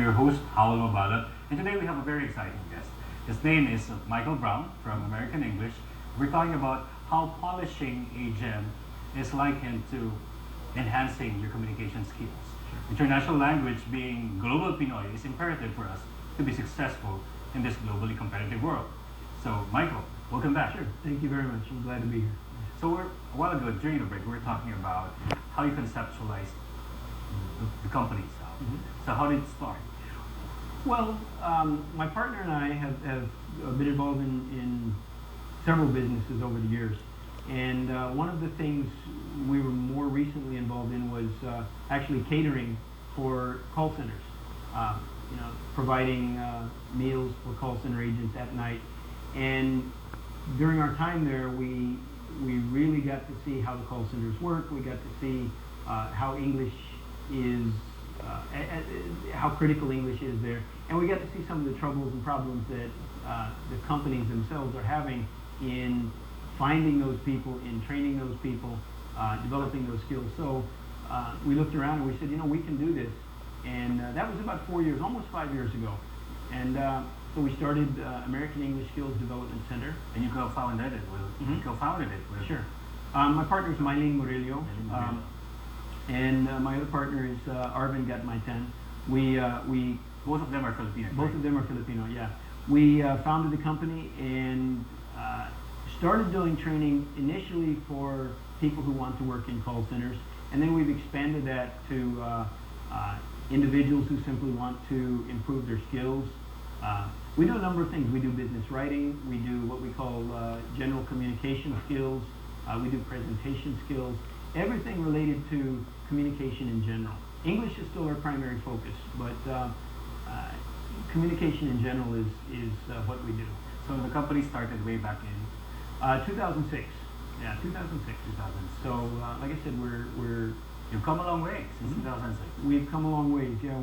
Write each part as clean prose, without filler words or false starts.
your host, Howell Mabalot, and today we have a very exciting guest. His name is Michael Brown from American English. We're talking about how polishing a gem is likened to enhancing your communication skills. International language being global Pinoy is imperative for us to be successful in this globally competitive world. So, Michael, welcome back. Sure. Thank you very much. I'm glad to be here. So, a while ago during the break, we were talking about how you conceptualize the company itself. So, how did it start? Well, my partner and I have been involved in several businesses over the years. And one of the things we were more recently involved in was actually catering for call centers. Providing meals for call center agents at night. And during our time there, we really got to see how the call centers work. We got to see how English is, how critical English is there. And we got to see some of the troubles and problems that the companies themselves are having in finding those people, in training those people, developing those skills. So we looked around and we said, we can do this. And that was about 4 years, almost 5 years ago. And so we started American English Skills Development Center. And you co-founded it with? Sure. My partner is Mylene Murillo. And my other partner is Arvin Gatmaitan. We both of them are Filipino. Both of them are Filipino, yeah. We founded the company and started doing training initially for people who want to work in call centers. And then we've expanded that to individuals who simply want to improve their skills. We do a number of things. We do business writing. We do what we call general communication skills. We do presentation skills. Everything related to communication in general. English is still our primary focus, but communication in general is what we do. So the company started way back in 2006. Yeah, 2006. So, like I said, you've come a long way since 2006. We've come a long ways. Yeah,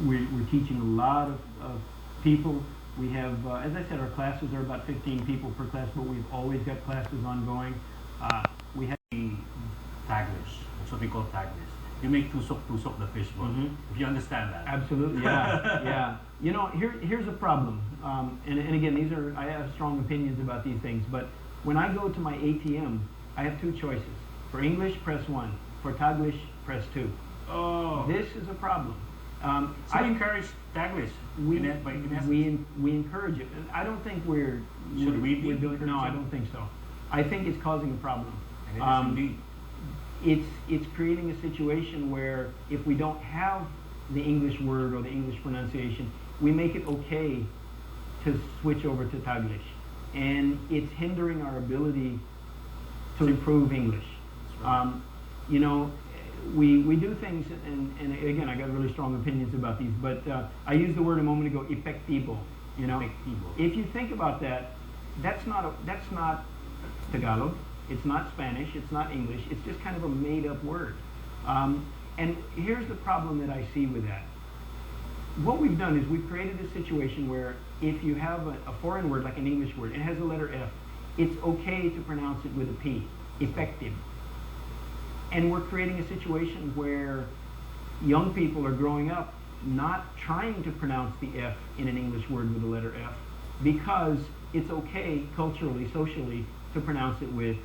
we're teaching a lot of people. We have, as I said, our classes are about 15 people per class, but we've always got classes ongoing. We have Taglish. That's what we call taglish. You make tusok the fishbowl. If you understand that. Absolutely, yeah, yeah. Here's a problem. And again, I have strong opinions about these things, but when I go to my ATM, I have two choices. For English, press 1. For Taglish, press 2. Oh. This is a problem. So I encourage Taglish. We encourage it. I don't think we're doing. No, I don't think so. I think it's causing a problem. And it is indeed. It's creating a situation where if we don't have the English word or the English pronunciation, we make it okay to switch over to Taglish, and it's hindering our ability to improve English. Right. We do things, and again, I got really strong opinions about these, but I used the word a moment ago, efectivo. Efectivo. If you think about that, that's not Tagalog. It's not Spanish, it's not English, it's just kind of a made-up word. And here's the problem that I see with that. What we've done is we've created a situation where if you have a foreign word, like an English word, it has a letter F, it's okay to pronounce it with a P, effective. And we're creating a situation where young people are growing up not trying to pronounce the F in an English word with the letter F because it's okay culturally, socially, to pronounce it with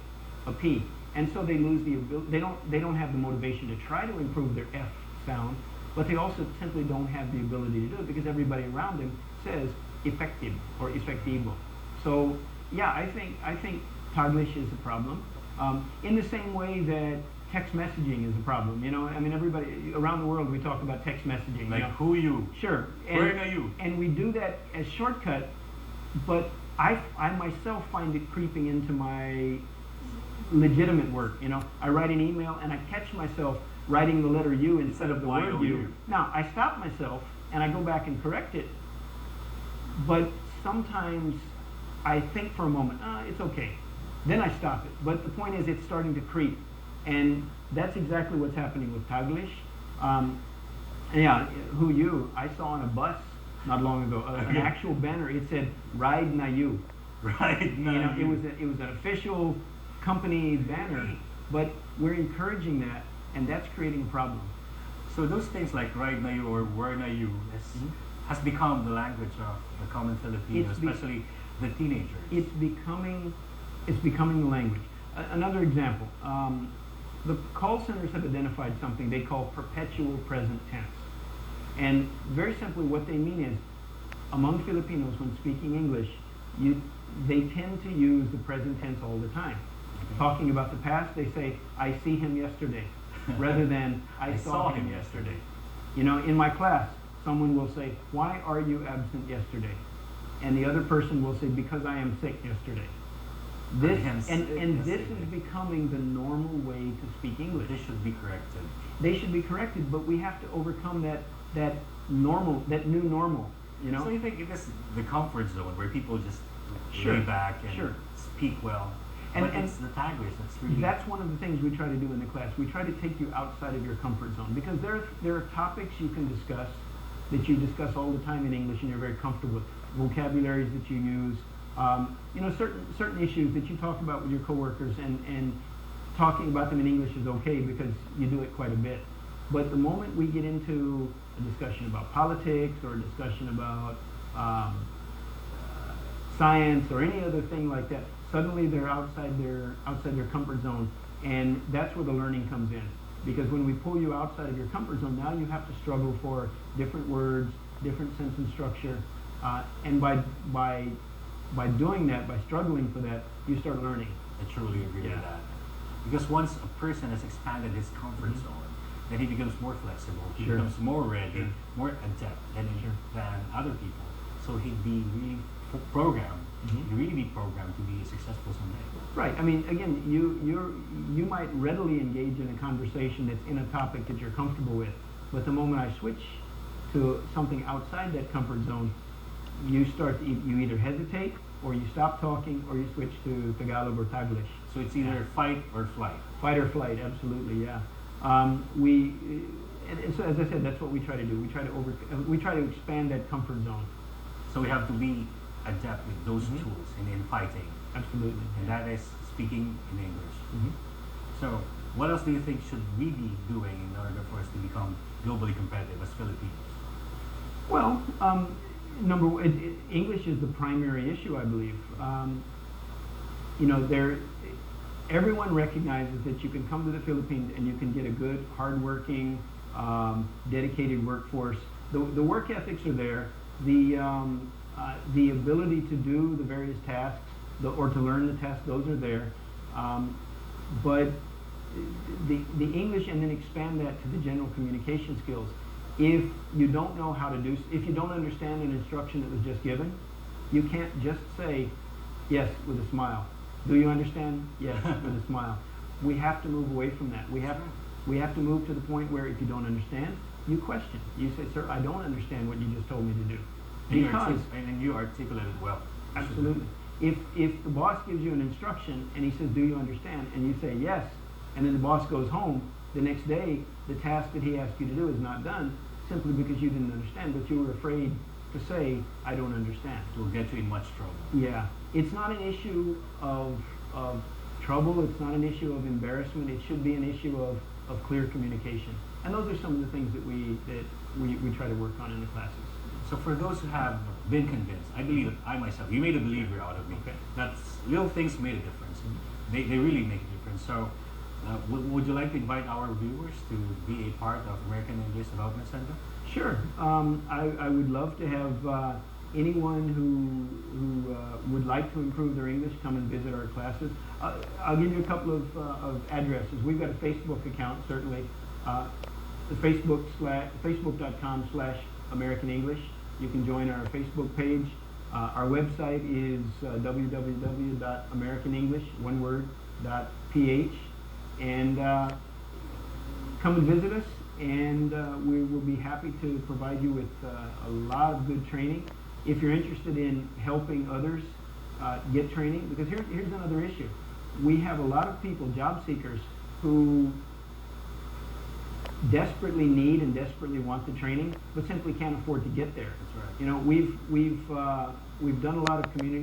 a P. And so they lose the ability, they don't have the motivation to try to improve their F sound, but they also simply don't have the ability to do it because everybody around them says effective or effectivo. So yeah, I think Taglish is a problem. In the same way that text messaging is a problem. Everybody around the world, we talk about text messaging. Like, who you? Sure. Where are you? And we do that as shortcut, but I myself find it creeping into my legitimate work. I write an email and I catch myself writing the letter U instead of the word U. Now, I stop myself and I go back and correct it, but sometimes I think for a moment, it's okay. Then I stop it. But the point is it's starting to creep. And that's exactly what's happening with Taglish. Who you? I saw on a bus not long ago an actual banner. It said "Ride na you." Ride na you. It was an official company banner, but we're encouraging that, and that's creating a problem. So those things like ride na you or where na you has become the language of the common Filipino, especially the teenagers. It's becoming the language. Another example, the call centers have identified something they call perpetual present tense. And very simply what they mean is, among Filipinos when speaking English, they tend to use the present tense all the time. Talking about the past, they say, I see him yesterday, rather than I saw him yesterday. You know, in my class, someone will say, why are you absent yesterday? And the other person will say, because I am sick yesterday. This is becoming the normal way to speak English. They should be corrected. They should be corrected, but we have to overcome that new normal. You know. So you think it is the comfort zone where people just lay back and speak well, and it's the taglers that's really. That's one of the things we try to do in the class. We try to take you outside of your comfort zone, because there are topics you can discuss that you discuss all the time in English and you're very comfortable with, vocabularies that you use. You know, certain issues that you talk about with your coworkers, and talking about them in English is okay because you do it quite a bit. But the moment we get into a discussion about politics or a discussion about science or any other thing like that, suddenly they're outside their comfort zone, and that's where the learning comes in. Because when we pull you outside of your comfort zone, now you have to struggle for different words, different sentence structure, and by doing that, by struggling for that, you start learning. I truly agree with that. Because once a person has expanded his comfort zone, then he becomes more flexible, he becomes more ready, more adept than other people. So he'd be really programmed, he'd really be programmed to be successful someday. Right. I mean, again, you might readily engage in a conversation that's in a topic that you're comfortable with, but the moment I switch to something outside that comfort zone, you either hesitate, or you stop talking, or you switch to Tagalog or Taglish. So it's either fight or flight. Fight or flight, absolutely, yeah. And so, as I said, that's what we try to do. We try to expand that comfort zone. So we have to be adept with those tools in fighting. Absolutely. And that is speaking in English. So what else do you think should we be doing in order for us to become globally competitive as Filipinos? Well, English is the primary issue, I believe. You know, everyone recognizes that you can come to the Philippines and you can get a good, hardworking, dedicated workforce. The work ethics are there. The ability to do the various tasks or to learn the tasks, those are there. But the English, and then expand that to the general communication skills. If you don't know how to if you don't understand an instruction that was just given, you can't just say yes with a smile. Do you understand? Yes with a smile. We have to move away from that. We have to move to the point where if you don't understand, you question. You say, sir, I don't understand what you just told me to do. And you articulate it well. Absolutely. If the boss gives you an instruction and he says, do you understand? And you say yes, and then the boss goes home, the next day the task that he asked you to do is not done, simply because you didn't understand, but you were afraid to say, I don't understand. It will get you in much trouble. Yeah. It's not an issue of trouble, it's not an issue of embarrassment, it should be an issue of clear communication. And those are some of the things that we try to work on in the classes. So for those who have been convinced, I believe that I myself, you made a believer out of me. Okay. That's little things made a difference. They really make a difference. So would you like to invite our viewers to be a part of American English Development Center? Sure. I would love to have anyone who would like to improve their English come and visit our classes. I'll give you a couple of addresses. We've got a Facebook account, certainly. The Facebook.com/American English. You can join our Facebook page. Our website is www.americanenglish.ph, and come and visit us, and we will be happy to provide you with a lot of good training. If you're interested in helping others get training, because here's another issue. We have a lot of people, job seekers, who desperately need and desperately want the training, but simply can't afford to get there. That's right. You know, we've done a lot of community